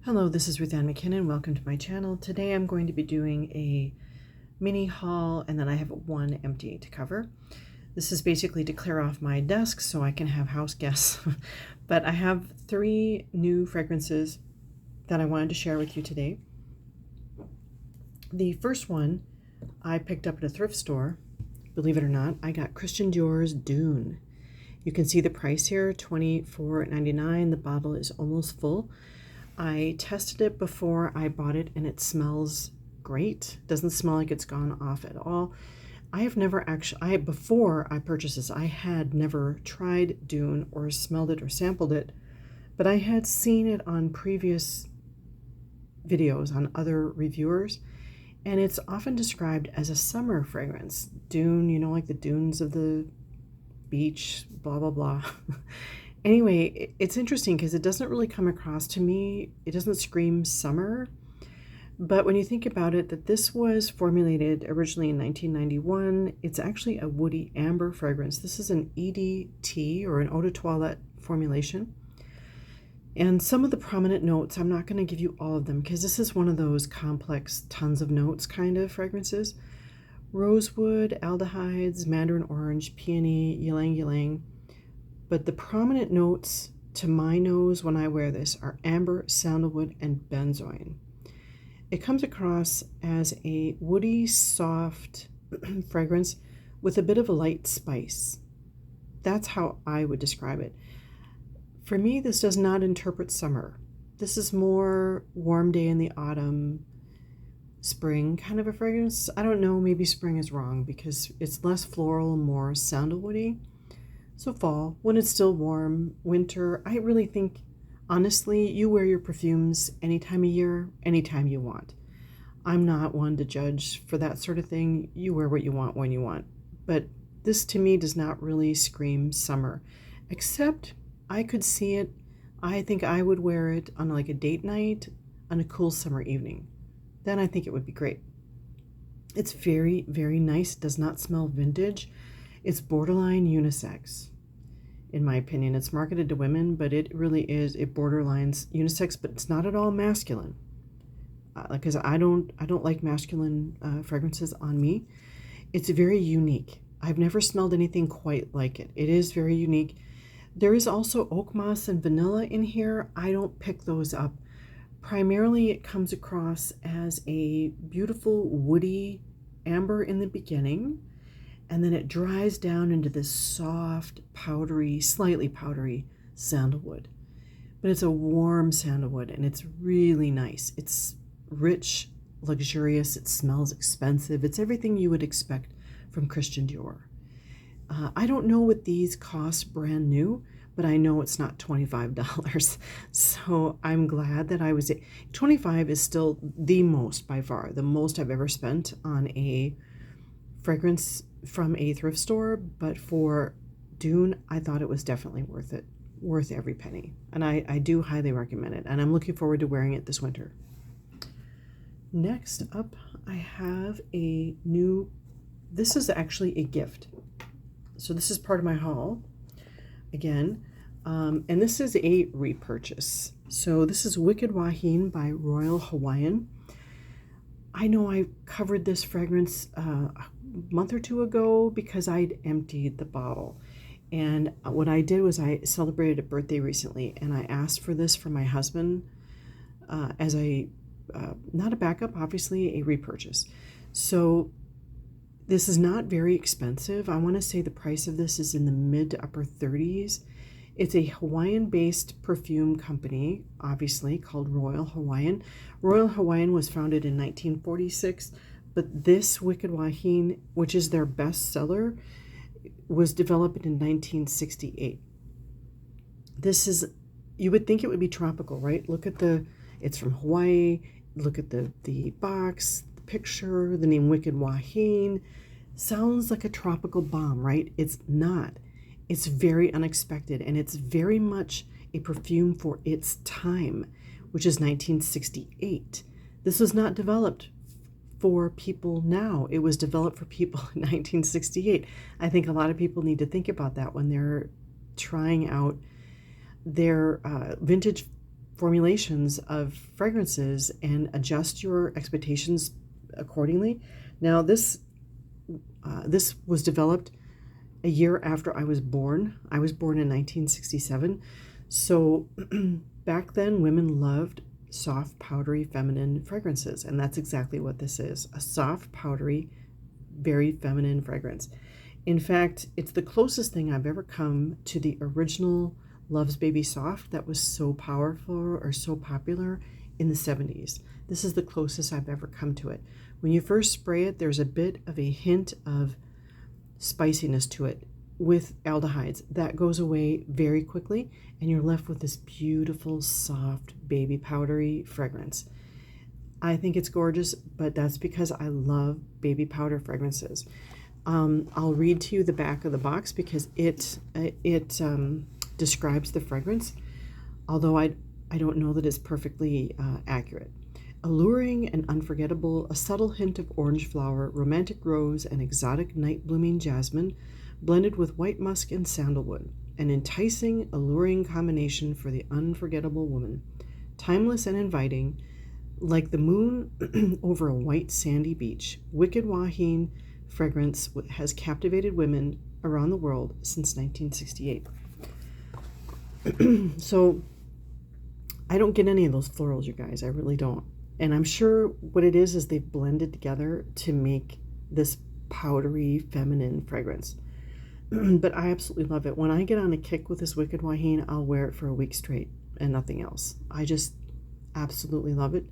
Hello, this is Ruth Ann McKinnon. Welcome to my channel. Today I'm going to be doing a mini haul and then I have one empty to cover. This is basically to clear off my desk so I can have house guests. But I have 3 new fragrances that I wanted to share with you today. The first one I picked up at a thrift store. Believe it or not, I got Christian Dior's Dune. You can see the price here, $24.99. The bottle is almost full. I tested it before I bought it and it smells great. Doesn't smell like it's gone off at all. I have never actually, before I purchased this, I had never tried Dune or smelled it or sampled it, but I had seen it on previous videos on other reviewers, and it's often described as a summer fragrance. Dune, you know, like the dunes of the beach, blah, blah, blah. Anyway, it's interesting because it doesn't really come across to me. It doesn't scream summer. But when you think about it, that this was formulated originally in 1991, it's actually a woody amber fragrance. This is an EDT or an eau de toilette formulation. And some of the prominent notes, I'm not going to give you all of them because this is one of those complex, tons of notes kind of fragrances. Rosewood, aldehydes, mandarin orange, peony, ylang ylang. But the prominent notes to my nose when I wear this are amber, sandalwood, and benzoin. It comes across as a woody, soft fragrance with a bit of a light spice. That's how I would describe it. For me, this does not interpret summer. This is more warm day in the autumn, spring kind of a fragrance. I don't know, maybe spring is wrong because it's less floral, more sandalwoody. So fall, when it's still warm, winter, I really think, honestly, you wear your perfumes any time of year, anytime you want. I'm not one to judge for that sort of thing. You wear what you want when you want. But this to me does not really scream summer, except I could see it. I think I would wear it on like a date night on a cool summer evening. Then I think it would be great. It's very, very nice. It does not smell vintage. It's borderline unisex. In my opinion, it's marketed to women, but it really is a borderline unisex, but it's not at all masculine. Because I don't like masculine fragrances on me. It's very unique. I've never smelled anything quite like it. It is very unique. There is also oak moss and vanilla in here. I don't pick those up. Primarily, it comes across as a beautiful woody amber in the beginning, and then it dries down into this soft, powdery, slightly powdery sandalwood. But it's a warm sandalwood, and it's really nice. It's rich, luxurious. It smells expensive. It's everything you would expect from Christian Dior. I don't know what these cost brand new, but I know it's not $25. So I'm glad that I was... $25 is still the most, by far, the most I've ever spent on a fragrance from a thrift store, but for Dune, I thought it was definitely worth it, worth every penny. And I do highly recommend it, and I'm looking forward to wearing it this winter. Next up, I have a new, this is actually a gift. So this is part of my haul, again, and this is a repurchase. So this is Wicked Wahine by Royal Hawaiian. I know I covered this fragrance a month or two ago because I'd emptied the bottle. And what I did was I celebrated a birthday recently, and I asked for this for my husband as a, not a backup, obviously a repurchase. So this is not very expensive. I want to say the price of this is in the mid to upper 30s. It's a Hawaiian-based perfume company, obviously, called Royal Hawaiian. Royal Hawaiian was founded in 1946, but this Wicked Wahine, which is their best seller, was developed in 1968. This is, you would think it would be tropical, right? Look at the, it's from Hawaii. Look at the box, the picture, the name Wicked Wahine. Sounds like a tropical bomb, right? It's not. It's very unexpected, and it's very much a perfume for its time, which is 1968. This was not developed for people now. It was developed for people in 1968. I think a lot of people need to think about that when they're trying out their vintage formulations of fragrances and adjust your expectations accordingly. Now, this was developed a year after I was born. I was born in 1967. So back then, women loved soft, powdery, feminine fragrances. And that's exactly what this is, a soft, powdery, very feminine fragrance. In fact, it's the closest thing I've ever come to the original Love's Baby Soft that was so powerful or so popular in the 70s. This is the closest I've ever come to it. When you first spray it, there's a bit of a hint of spiciness to it with aldehydes. That goes away very quickly, and you're left with this beautiful, soft, baby powdery fragrance. I think it's gorgeous, but that's because I love baby powder fragrances. I'll read to you the back of the box because it describes the fragrance, although I don't know that it's perfectly accurate. Alluring and unforgettable, a subtle hint of orange flower, romantic rose, and exotic night-blooming jasmine, blended with white musk and sandalwood. An enticing, alluring combination for the unforgettable woman. Timeless and inviting, like the moon over a white sandy beach, Wicked Wahine fragrance has captivated women around the world since 1968. So I don't get any of those florals, you guys. I really don't. And I'm sure what it is they've blended together to make this powdery, feminine fragrance. But I absolutely love it. When I get on a kick with this Wicked Wahine, I'll wear it for a week straight and nothing else. I just absolutely love it.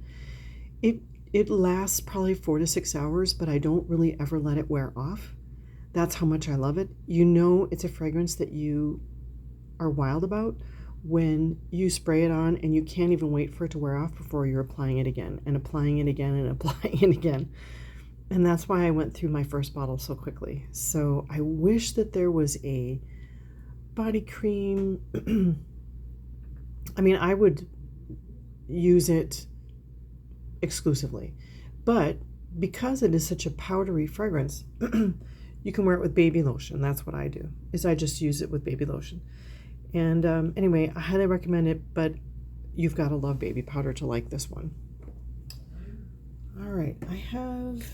It lasts probably 4 to 6 hours, but I don't really ever let it wear off. That's how much I love it. You know it's a fragrance that you are wild about when you spray it on and you can't even wait for it to wear off before you're applying it again and applying it again and applying it again. And that's why I went through my first bottle so quickly. So I wish that there was a body cream. I mean, I would use it exclusively, but because it is such a powdery fragrance, you can wear it with baby lotion. That's what I do, is I just use it with baby lotion. And anyway, I highly recommend it, but you've got to love baby powder to like this one. All right, I have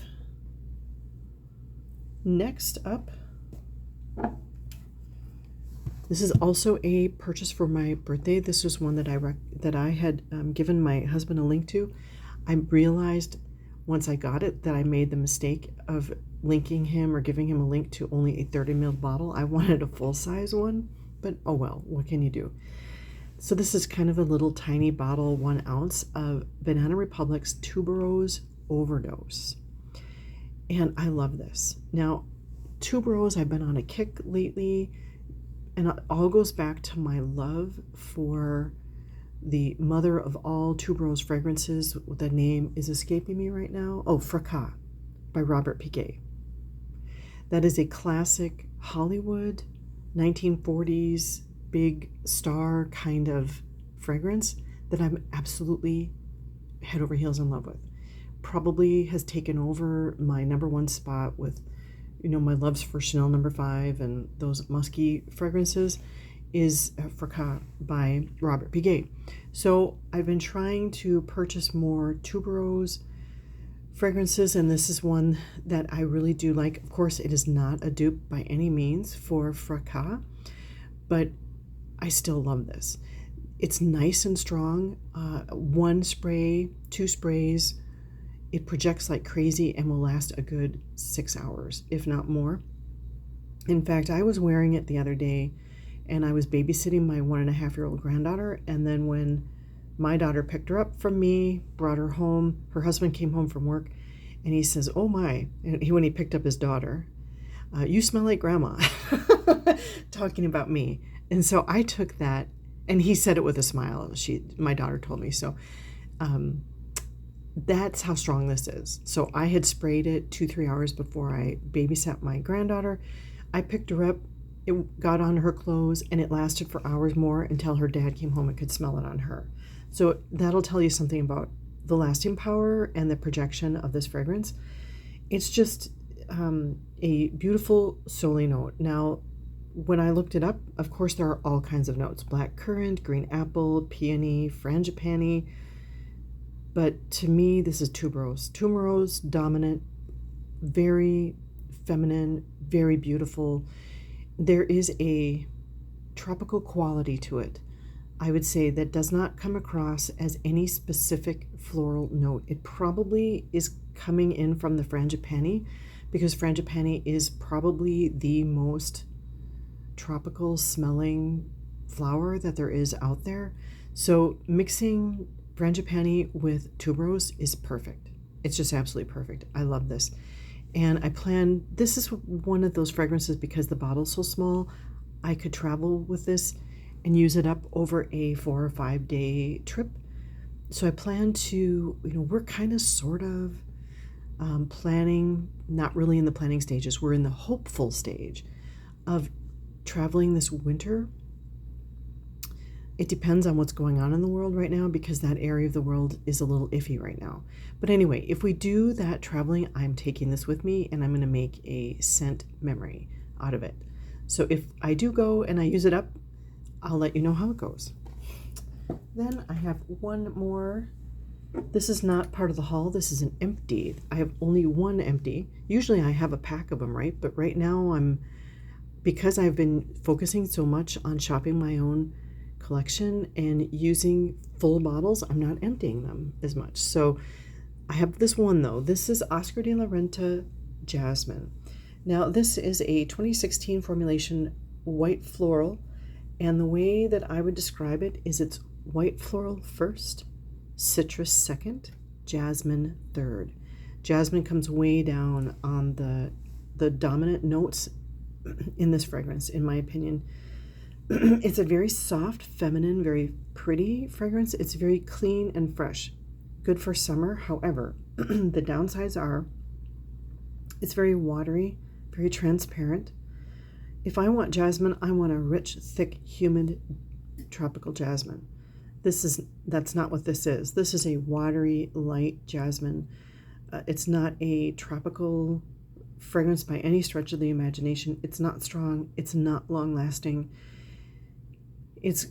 next up, this is also a purchase for my birthday. This was one that I had given my husband a link to. I realized once I got it that I made the mistake of linking him or giving him a link to only a 30 ml bottle. I wanted a full-size one, but oh well, what can you do? So this is kind of a little tiny bottle, 1 ounce of Banana Republic's Tuberose Overdose. And I love this. Now, Tuberose, I've been on a kick lately, and it all goes back to my love for the mother of all tuberose fragrances. The name is escaping me right now. Oh, Fracas by Robert Piguet. That is a classic Hollywood 1940s big star kind of fragrance that I'm absolutely head over heels in love with. Probably has taken over my #1 spot with, you know, my loves for Chanel No. 5 and those musky fragrances is Fracas by Robert Piguet. So I've been trying to purchase more tuberose fragrances, and this is one that I really do like. Of course, it is not a dupe by any means for Fracas, but I still love this. It's nice and strong. 1 spray, 2 sprays. It projects like crazy and will last a good 6 hours, if not more. In fact, I was wearing it the other day, and I was babysitting my 1.5-year-old granddaughter, and then when my daughter picked her up from me, brought her home, her husband came home from work, and he says, "Oh my," and when he picked up his daughter, "You smell like grandma," talking about me. And so I took that, and he said it with a smile. My daughter told me. So that's how strong this is. So I had sprayed it 2-3 hours before I babysat my granddaughter. I picked her up, it got on her clothes, and it lasted for hours more until her dad came home and could smell it on her. So that'll tell you something about the lasting power and the projection of this fragrance. It's just a beautiful soli note. Now, when I looked it up, of course, there are all kinds of notes: black currant, green apple, peony, frangipani. But to me, this is tuberose. Tuberose dominant, very feminine, very beautiful. There is a tropical quality to it, I would say, that does not come across as any specific floral note. It probably is coming in from the frangipani, because frangipani is probably the most tropical smelling flower that there is out there. So mixing frangipani with tuberose is perfect. It's just absolutely perfect. I love this. And I plan, this is one of those fragrances, because the bottle's so small, I could travel with this and use it up over a 4 or 5 day trip. So I plan to, we're kind of sort of planning, not really in the planning stages, we're in the hopeful stage of traveling this winter. It depends on what's going on in the world right now, because that area of the world is a little iffy right now. But anyway, if we do that traveling, I'm taking this with me, and I'm going to make a scent memory out of it. So if I do go and I use it up, I'll let you know how it goes. Then I have one more. This is not part of the haul. This is an empty. I have only one empty. Usually I have a pack of them, right? But right now because I've been focusing so much on shopping my own collection and using full bottles, I'm not emptying them as much. So I have this one though. This is Oscar de la Renta Jasmine. Now this is a 2016 formulation, white floral, and the way that I would describe it is it's white floral first, citrus second, jasmine third. Jasmine comes way down on the dominant notes in this fragrance, in my opinion. It's a very soft, feminine, very pretty fragrance. It's very clean and fresh. Good for summer. However, the downsides are it's very watery, very transparent. If I want jasmine, I want a rich, thick, humid, tropical jasmine. That's not what this is. This is a watery, light jasmine. It's not a tropical fragrance by any stretch of the imagination. It's not strong. It's not long-lasting. It's,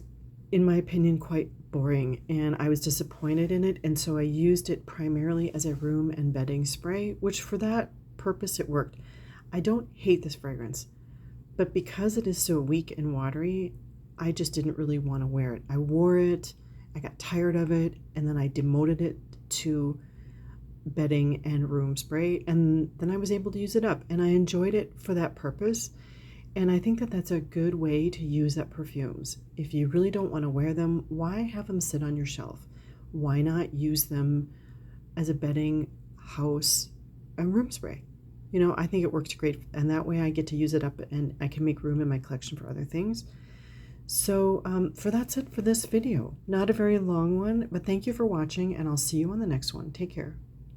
in my opinion, quite boring, and I was disappointed in it, and so I used it primarily as a room and bedding spray, which for that purpose it worked. I don't hate this fragrance, but because it is so weak and watery, I just didn't really want to wear it. I wore it, I got tired of it, and then I demoted it to bedding and room spray, and then I was able to use it up, and I enjoyed it for that purpose. And I think that that's a good way to use up perfumes. If you really don't want to wear them, why have them sit on your shelf? Why not use them as a bedding, house, and room spray? I think it works great, and that way I get to use it up and I can make room in my collection for other things. So that's it for this video. Not a very long one, but thank you for watching, and I'll see you on the next one. Take care.